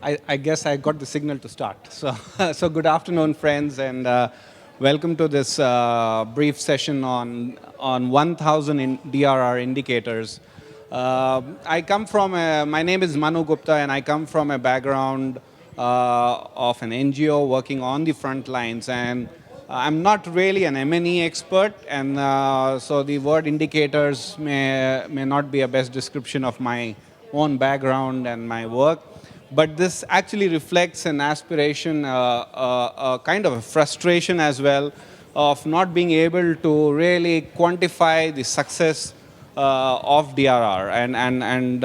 I guess I got the signal to start. So good afternoon, friends, and welcome to this brief session on 1,000 DRR indicators. My name is Manu Gupta, and I come from a background of an NGO working on the front lines. And I'm not really an M&E expert, and so the word indicators may not be a best description of my own background and my work. But this actually reflects an aspiration, a kind of a frustration as well, of not being able to really quantify the success of DRR. And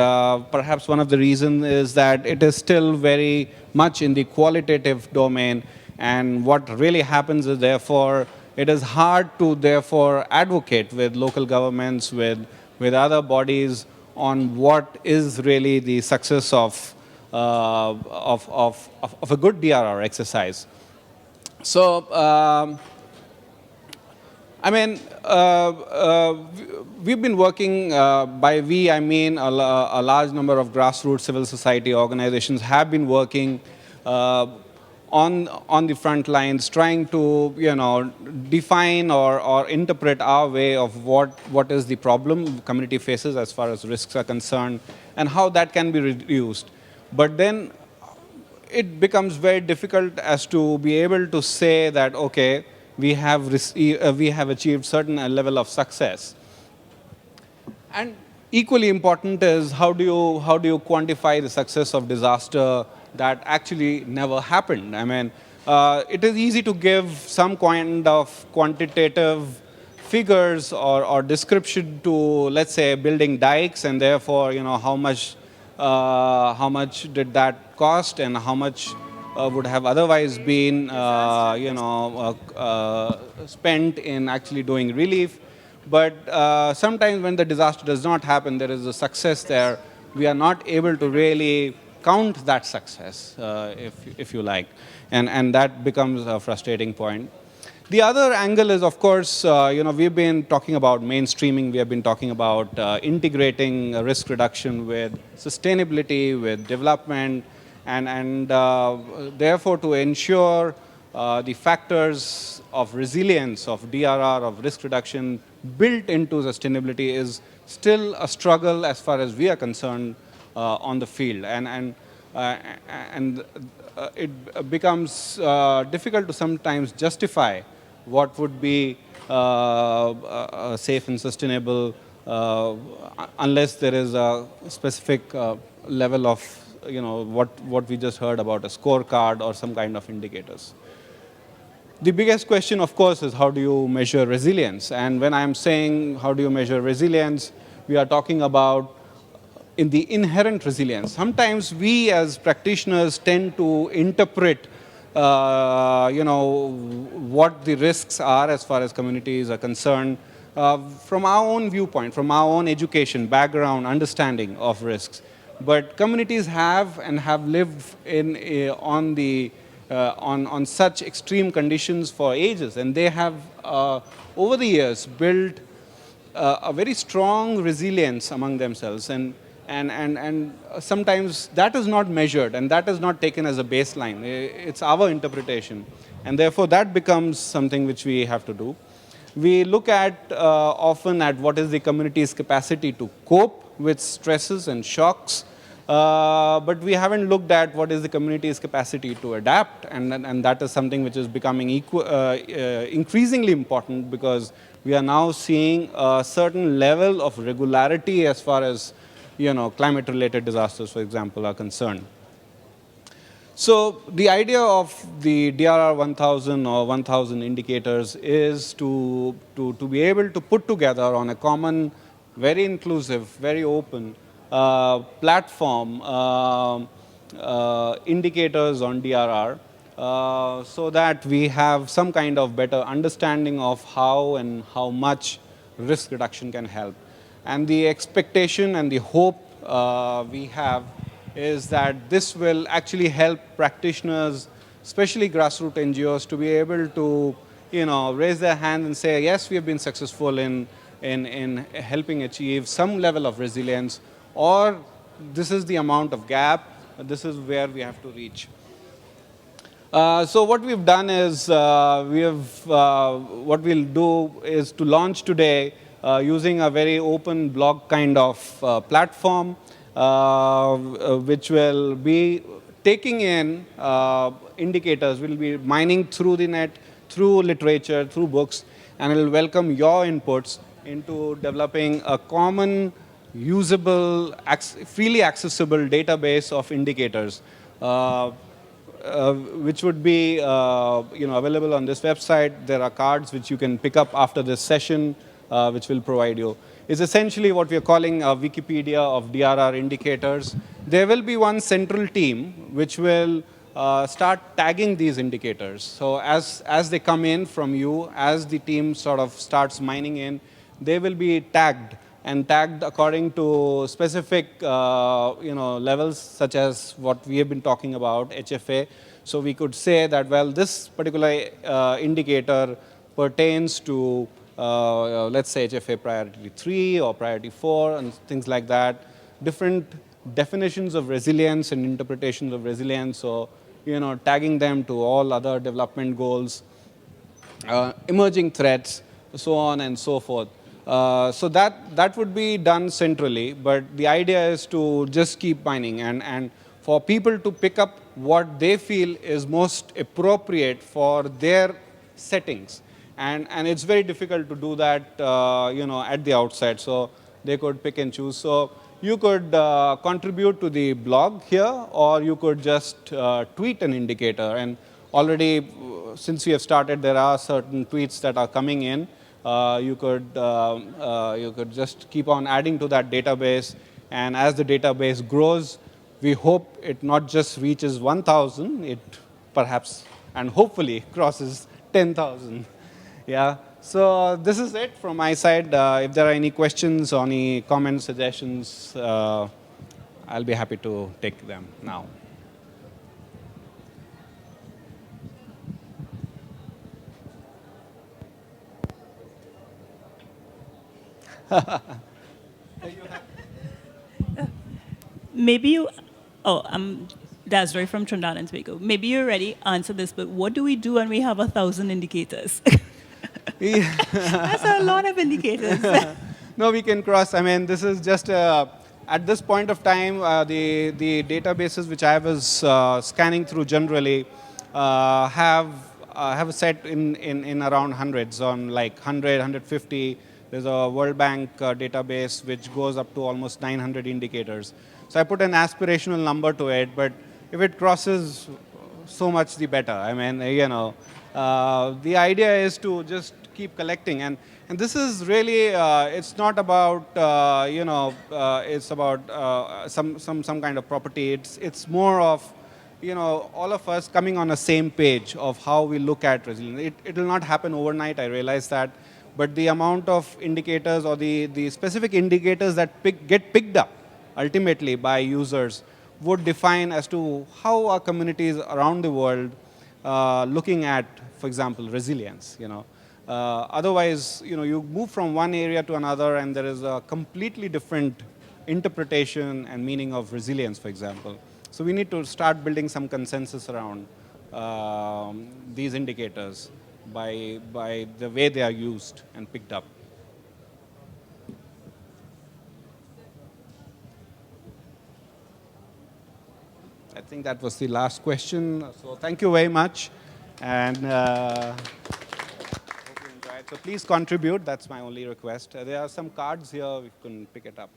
perhaps one of the reasons is that it is still very much in the qualitative domain. And what really happens is, therefore, it is hard to, therefore, advocate with local governments, with other bodies on what is really the success of a good DRR exercise. So, we've been working, by we, I mean a large number of grassroots civil society organizations have been working on the front lines, trying to, define or interpret our way of what is the problem community faces as far as risks are concerned, and how that can be reduced. But then it becomes very difficult as to be able to say that, okay, we have achieved certain level of success. And equally important is how do you quantify the success of disaster that actually never happened? It is easy to give some kind of quantitative figures or description to, let's say, building dikes, and therefore, how much did that cost, and how much would have otherwise been, spent in actually doing relief. But sometimes when the disaster does not happen, there is a success there. We are not able to really count that success, if you like, and that becomes a frustrating point. The other angle is, of course, we've been talking about mainstreaming. We have been talking about integrating risk reduction with sustainability, with development, and therefore to ensure the factors of resilience, of DRR, of risk reduction built into sustainability is still a struggle as far as we are concerned on the field. And it becomes difficult to sometimes justify what would be safe and sustainable unless there is a specific level of, what we just heard about, a scorecard or some kind of indicators. The biggest question, of course, is how do you measure resilience? And when I'm saying how do you measure resilience, we are talking about in the inherent resilience. Sometimes we as practitioners tend to interpret what the risks are as far as communities are concerned from our own viewpoint, from our own education, background, understanding of risks. But communities have lived on such extreme conditions for ages, and they have over the years built a very strong resilience among themselves, and sometimes that is not measured, and that is not taken as a baseline. It's our interpretation, and therefore that becomes something which we have to do. We look at often at what is the community's capacity to cope with stresses and shocks, but we haven't looked at what is the community's capacity to adapt, and that is something which is becoming increasingly important, because we are now seeing a certain level of regularity as far as climate-related disasters, for example, are concerned. So the idea of the DRR 1000 or 1000 indicators is to be able to put together on a common, very inclusive, very open platform indicators on DRR, so that we have some kind of better understanding of how and how much risk reduction can help. And the expectation and the hope we have is that this will actually help practitioners, especially grassroots NGOs, to be able to raise their hand and say, yes, we have been successful in helping achieve some level of resilience, or this is the amount of gap, This is where we have to reach. So what we've done is what we'll do is to launch today using a very open blog kind of platform, which will be taking in indicators. We'll be mining through the net, through literature, through books, and it will welcome your inputs into developing a common, usable, freely accessible database of indicators. Which would be available on this website. There are cards which you can pick up after this session, which will provide you. It's essentially what we are calling a Wikipedia of DRR indicators. There will be one central team which will start tagging these indicators. So as they come in from you, as the team sort of starts mining in, they will be tagged and tagged according to specific levels, such as what we have been talking about, HFA. So we could say that, well, this particular indicator pertains to, let's say, HFA priority 3 or priority 4 and things like that. Different definitions of resilience and interpretations of resilience, so tagging them to all other development goals, emerging threats, so on and so forth. So that would be done centrally, but the idea is to just keep mining and for people to pick up what they feel is most appropriate for their settings. And it's very difficult to do that at the outset, so they could pick and choose. So you could contribute to the blog here, or you could just tweet an indicator. And already, since we have started, there are certain tweets that are coming in. You could just keep on adding to that database, and as the database grows, we hope it not just reaches 1,000, it perhaps and hopefully crosses 10,000. Yeah. So this is it from my side. If there are any questions or any comments, suggestions, I'll be happy to take them now. Maybe you, oh, I'm Desiree from Trinidad and Tobago. Maybe you already answered this, but what do we do when we have 1,000 indicators? That's a lot of indicators. No, we can cross. I mean, this is just at this point of time, the databases which I was scanning through generally have a set in around hundreds, on like 100, 150. There's a World Bank database which goes up to almost 900 indicators. So I put an aspirational number to it, but if it crosses, so much the better. I mean, the idea is to just keep collecting, and this is really it's not about it's about some kind of property. It's more of all of us coming on the same page of how we look at resilience. It will not happen overnight. I realize that, but the amount of indicators or the specific indicators that get picked up ultimately by users would define as to how our communities around the world looking at, for example, resilience. Otherwise, you move from one area to another, and there is a completely different interpretation and meaning of resilience, for example. So we need to start building some consensus around these indicators by the way they are used and picked up. I think that was the last question. So thank you very much, and hope you enjoyed. So please contribute. That's my only request. There are some cards here. We can pick it up.